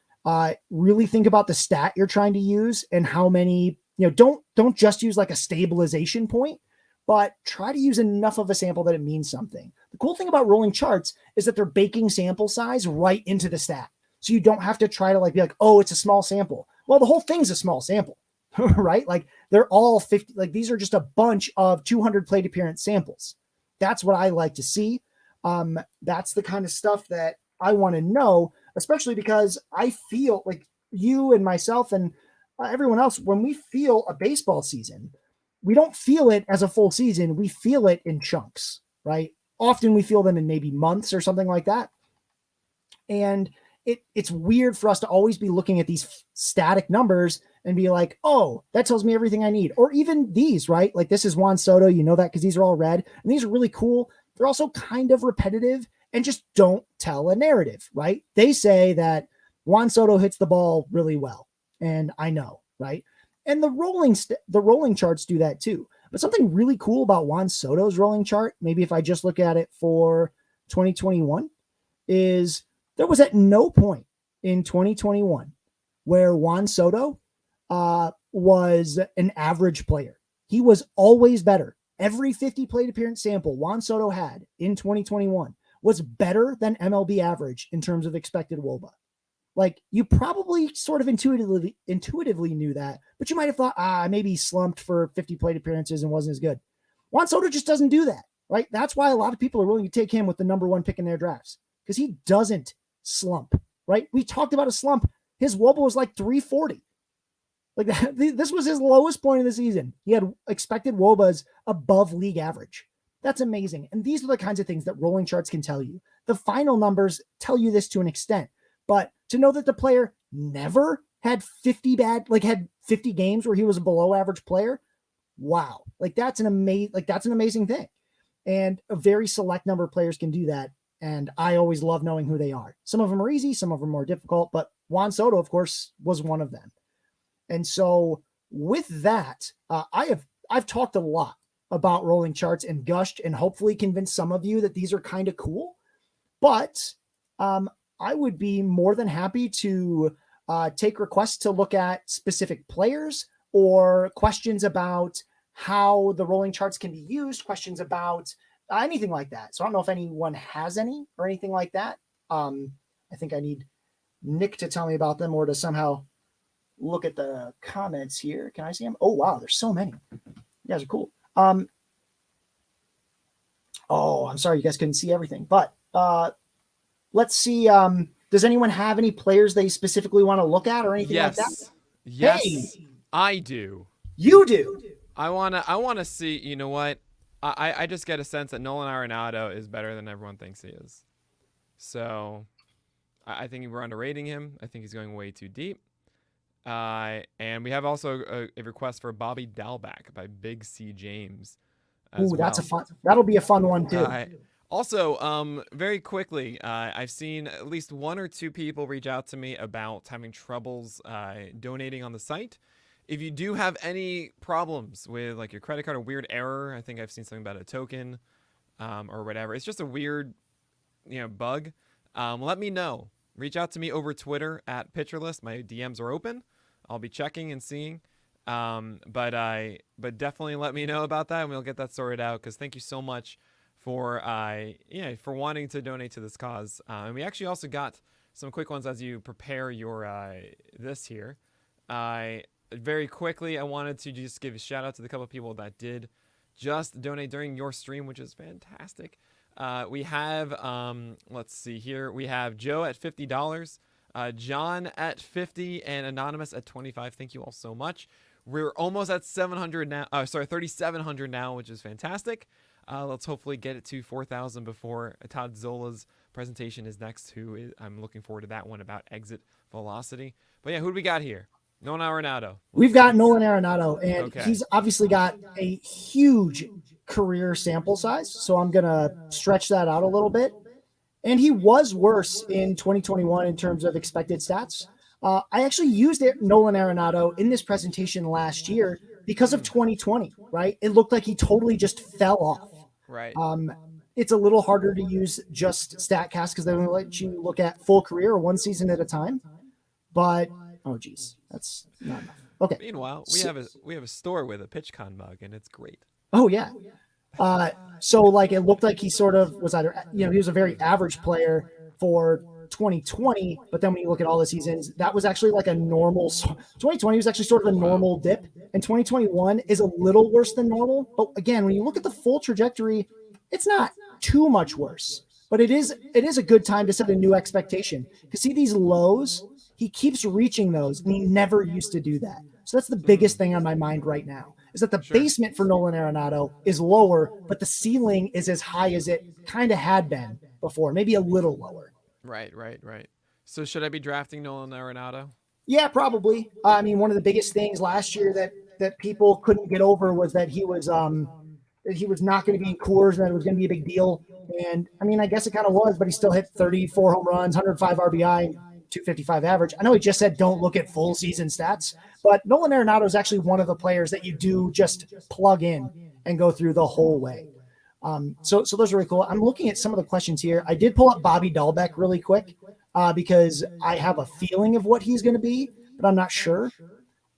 Really think about the stat you're trying to use and how many, don't just use like a stabilization point, but try to use enough of a sample that it means something. The cool thing about rolling charts is that they're baking sample size right into the stat. So you don't have to try to be like, oh, it's a small sample. Well, the whole thing's a small sample, right? Like they're all 50, these are just a bunch of 200 plate appearance samples. That's what I like to see. That's the kind of stuff that I want to know, especially because I feel like you and myself and everyone else, when we feel a baseball season, we don't feel it as a full season. We feel it in chunks, right? Often we feel them in maybe months or something like that. And it's weird for us to always be looking at these static numbers and be like, oh, that tells me everything I need. Or even these, right? Like this is Juan Soto. You know that because these are all red. And these are really cool. They're also kind of repetitive and just don't tell a narrative, right? They say that Juan Soto hits the ball really well. And I know, right? And the rolling charts do that too. But something really cool about Juan Soto's rolling chart, maybe if I just look at it for 2021, is there was at no point in 2021 where Juan Soto was an average player. He was always better. Every 50 plate appearance sample Juan Soto had in 2021 was better than MLB average in terms of expected WOBA. Like you probably sort of intuitively knew that, but you might have thought, maybe he slumped for 50 plate appearances and wasn't as good. Juan Soto just doesn't do that, right? That's why a lot of people are willing to take him with the number 1 pick in their drafts because he doesn't slump, right? We talked about a slump. His WOBA was like 340. Like that, this was his lowest point of the season. He had expected WOBAs above league average. That's amazing. And these are the kinds of things that rolling charts can tell you. The final numbers tell you this to an extent, but to know that the player never had 50 games where he was a below average player, wow. That's an amazing thing. And a very select number of players can do that. And I always love knowing who they are. Some of them are easy, some of them are more difficult, but Juan Soto, of course, was one of them. And so with that, I've talked a lot about rolling charts and gushed and hopefully convinced some of you that these are kind of cool. But I would be more than happy to take requests to look at specific players or questions about how the rolling charts can be used, questions about anything like that. So I don't know if anyone has any or anything like that. I think I need Nick to tell me about them or to somehow look at the comments here. Can I see them? Oh, wow. There's so many. You guys are cool. Oh, I'm sorry. You guys couldn't see everything, but let's see. Does anyone have any players they specifically want to look at or anything like that? Yes, hey, I do. You do. I wanna see. You know what? I just get a sense that Nolan Aronado is better than everyone thinks he is. So I think we're underrating him. I think he's going way too deep. And we have also a request for Bobby Dalbec by Big C James. Ooh, that'll be a fun one too. Also, very quickly, I've seen at least one or two people reach out to me about having troubles donating on the site. If you do have any problems with like your credit card, a weird error, I think I've seen something about a token or whatever. It's just a weird, bug. Let me know. Reach out to me over Twitter at PitcherList. My DMs are open. I'll be checking and seeing. But definitely let me know about that, and we'll get that sorted out. Because thank you so much for wanting to donate to this cause. And we actually also got some quick ones as you prepare your this here. Very quickly, I wanted to just give a shout out to the couple of people that did just donate during your stream, which is fantastic. We have, let's see here. We have Joe at $50, John at 50, and Anonymous at 25. Thank you all so much. We're almost at 700 now. 3,700 now, which is fantastic. Let's hopefully get it to 4,000 before Todd Zola's presentation is next. I'm looking forward to that one about exit velocity. But yeah, who do we got here? Nolan Aronado. We've got Nolan Aronado, and he's obviously got a huge career sample size. So I'm going to stretch that out a little bit. And he was worse in 2021 in terms of expected stats. I actually used Nolan Aronado in this presentation last year because of 2020, right? It looked like he totally just fell off. Right. It's a little harder to use just StatCast because they don't let you look at full career or one season at a time. But oh geez, that's not enough. Okay. Meanwhile, we have a store with a PitchCon mug, and it's great. Oh yeah. So it looked like he sort of was either he was a very average player for 2020, but then when you look at all the seasons, that was actually like a normal. 2020 was actually sort of a normal dip, and 2021 is a little worse than normal. But again, when you look at the full trajectory, it's not too much worse. But it is a good time to set a new expectation. To see these lows, he keeps reaching those, and he never used to do that. So that's the biggest thing on my mind right now, is that the basement for Nolan Arenado is lower, but the ceiling is as high as it kind of had been before, maybe a little lower. Right. So should I be drafting Nolan Arenado? Yeah, probably. I mean, one of the biggest things last year that people couldn't get over was that he was not going to be in Coors and that it was going to be a big deal. And I mean, I guess it kind of was, but he still hit 34 home runs, 105 RBI, and 255 average. I know he just said don't look at full season stats, but Nolan Arenado is actually one of the players that you do just plug in and go through the whole way. So those are really cool. I'm looking at some of the questions here. I did pull up Bobby Dalbec really quick because I have a feeling of what he's going to be, but I'm not sure.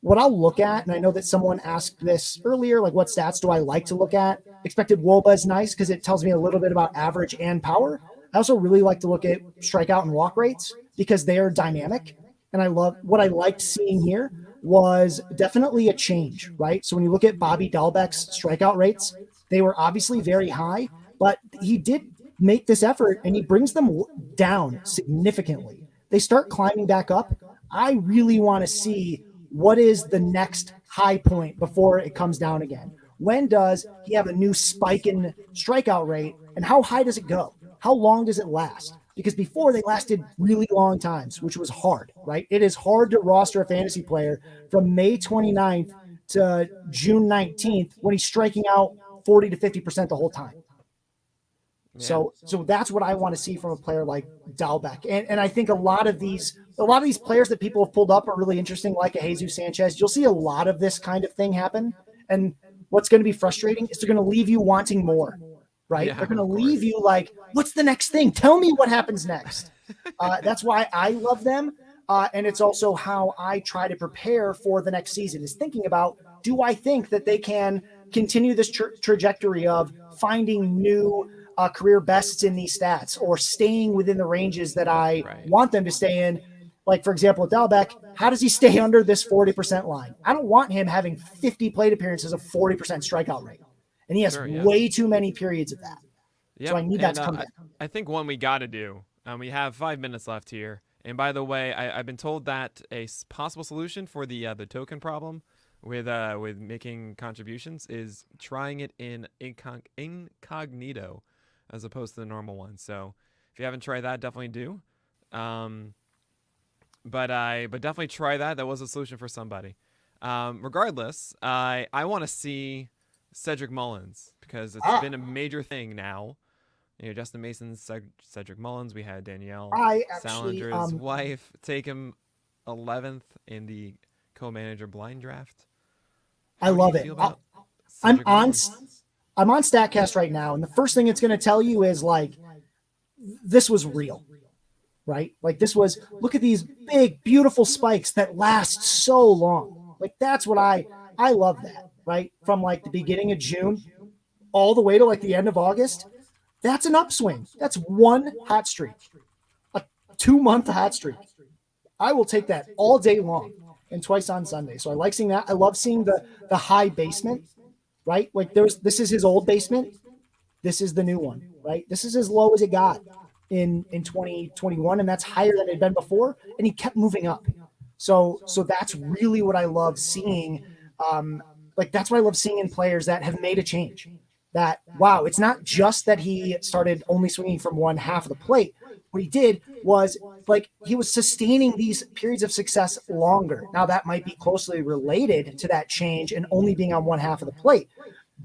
What I'll look at, and I know that someone asked this earlier, like what stats do I like to look at? Expected WOBA is nice because it tells me a little bit about average and power. I also really like to look at strikeout and walk rates because they are dynamic. And I love what I liked seeing here was definitely a change, right? So when you look at Bobby Dalbec's strikeout rates, they were obviously very high, but he did make this effort and he brings them down significantly. They start climbing back up. I really want to see what is the next high point before it comes down again? When does he have a new spike in strikeout rate, and how high does it go? How long does it last? Because before they lasted really long times, which was hard, right? It is hard to roster a fantasy player from May 29th to June 19th when he's striking out 40 to 50% the whole time. Yeah. So that's what I want to see from a player like Dalbec. And I think a lot of these players that people have pulled up are really interesting, like a Jesus Sanchez. You'll see a lot of this kind of thing happen. And what's going to be frustrating is they're going to leave you wanting more, right? Yeah, they're going to of leave course. you like, what's the next thing? Tell me what happens next. That's why I love them. And it's also how I try to prepare for the next season, is thinking about, do I think that they can continue this trajectory of finding new career bests in these stats, or staying within the ranges that I want them to stay in? Like, for example, Dalbec, how does he stay under this 40% line? I don't want him having 50 plate appearances of 40% strikeout rate. And he has way too many periods of that. Yep. So I need that to come back. I think one we got to do, we have 5 minutes left here. And by the way, I've been told that a possible solution for the token problem with making contributions is trying it in incognito as opposed to the normal one. So if you haven't tried that, definitely do. But definitely try that. That was a solution for somebody. Regardless, I want to see Cedric Mullins, because it's been a major thing now. You know, Justin Mason's Cedric Mullins. We had Danielle Salinger's wife take him 11th in the co-manager blind draft. I love it. I'm on StatCast right now, and the first thing it's going to tell you is, like, this was real, right? Like, this was, look at these big, beautiful spikes that last so long. Like, that's what I love that, right? From like the beginning of June all the way to like the end of August. That's an upswing. That's one hot streak, a 2-month hot streak. I will take that all day long and twice on Sunday. So I like seeing that. I love seeing the high basement, right? Like, this is his old basement. This is the new one, right? This is as low as it got in 2021, and that's higher than it had been before. And he kept moving up. So that's really what I love seeing. That's what I love seeing in players that have made a change. That, wow, it's not just that he started only swinging from one half of the plate. What he did was, like, he was sustaining these periods of success longer. Now, that might be closely related to that change and only being on one half of the plate.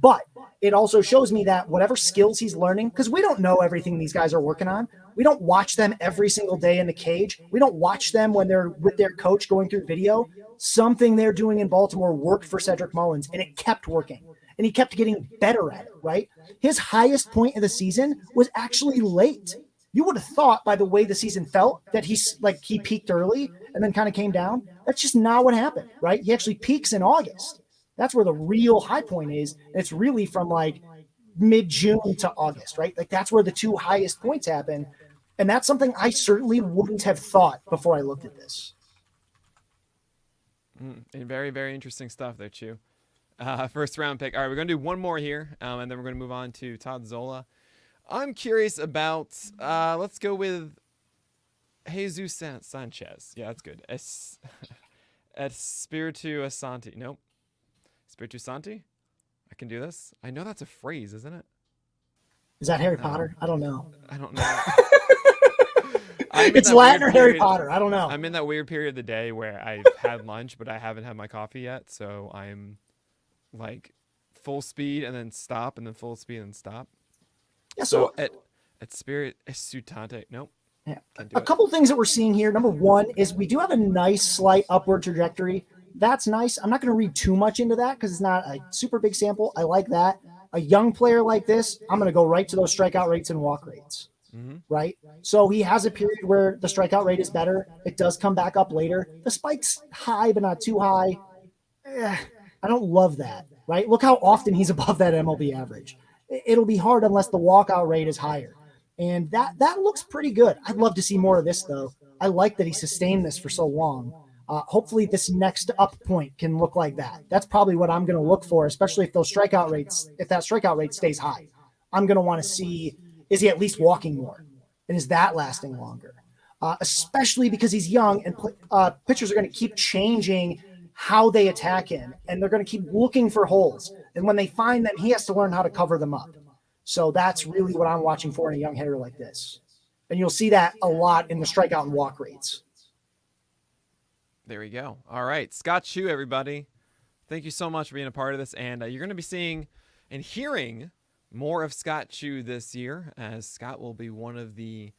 But it also shows me that whatever skills he's learning, because we don't know everything these guys are working on. We don't watch them every single day in the cage. We don't watch them when they're with their coach going through video. Something they're doing in Baltimore worked for Cedric Mullins, and it kept working. And he kept getting better at it, right? His highest point of the season was actually late. You would have thought, by the way the season felt, that he peaked early and then kind of came down. That's just not what happened, right? He actually peaks in August. That's where the real high point is. And it's really from like mid-June to August, right? Like, that's where the 2 highest points happen. And that's something I certainly wouldn't have thought before I looked at this. And very, very interesting stuff there, Chu. First round pick. All right, we're going to do one more here, and then we're going to move on to Todd Zola. I'm curious about, let's go with Jesus Sanchez. Yeah, that's good. Espiritu Asante. Nope. Espiritu Santi? I can do this. I know that's a phrase, isn't it? Is that Harry Potter? I don't know. I don't know. It's Latin or Harry Potter. I don't know. I'm in that weird period of the day where I've had lunch, but I haven't had my coffee yet. So I'm like full speed and then stop, and then full speed and stop. Yeah, so at Spirit Sutante, nope. Yeah. A couple things that we're seeing here. Number one is we do have a nice slight upward trajectory. That's nice. I'm not going to read too much into that because it's not a super big sample. I like that. A young player like this, I'm going to go right to those strikeout rates and walk rates. Right? So he has a period where the strikeout rate is better. It does come back up later. The spike's high, but not too high. I don't love that, right? Look how often he's above that MLB average. It'll be hard unless the walkout rate is higher. And that looks pretty good. I'd love to see more of this, though. I like that he sustained this for so long. Hopefully this next up point can look like that. That's probably what I'm going to look for, especially if that strikeout rate stays high. I'm going to want to see, is he at least walking more? And is that lasting longer? Especially because he's young and pitchers are going to keep changing how they attack him, and they're going to keep looking for holes. And when they find them, he has to learn how to cover them up. So that's really what I'm watching for in a young hitter like this. And you'll see that a lot in the strikeout and walk rates. There we go. All right. Scott Chu, everybody. Thank you so much for being a part of this. And you're going to be seeing and hearing more of Scott Chu this year, as Scott will be one of the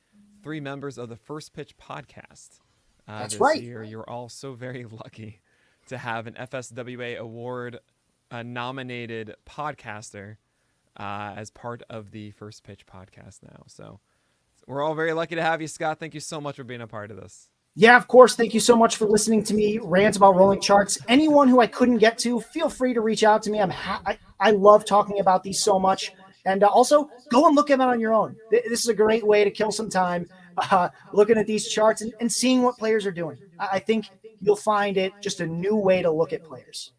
3 members of the First Pitch podcast. That's this right. year. You're all so very lucky to have an FSWA award nominated podcaster as part of the First Pitch podcast now. So we're all very lucky to have you, Scott. Thank you so much for being a part of this. Yeah, of course. Thank you so much for listening to me rant about rolling charts. Anyone who I couldn't get to, feel free to reach out to me. I love talking about these so much. And also, go and look at it on your own. This is a great way to kill some time looking at these charts and seeing what players are doing. I think you'll find it just a new way to look at players.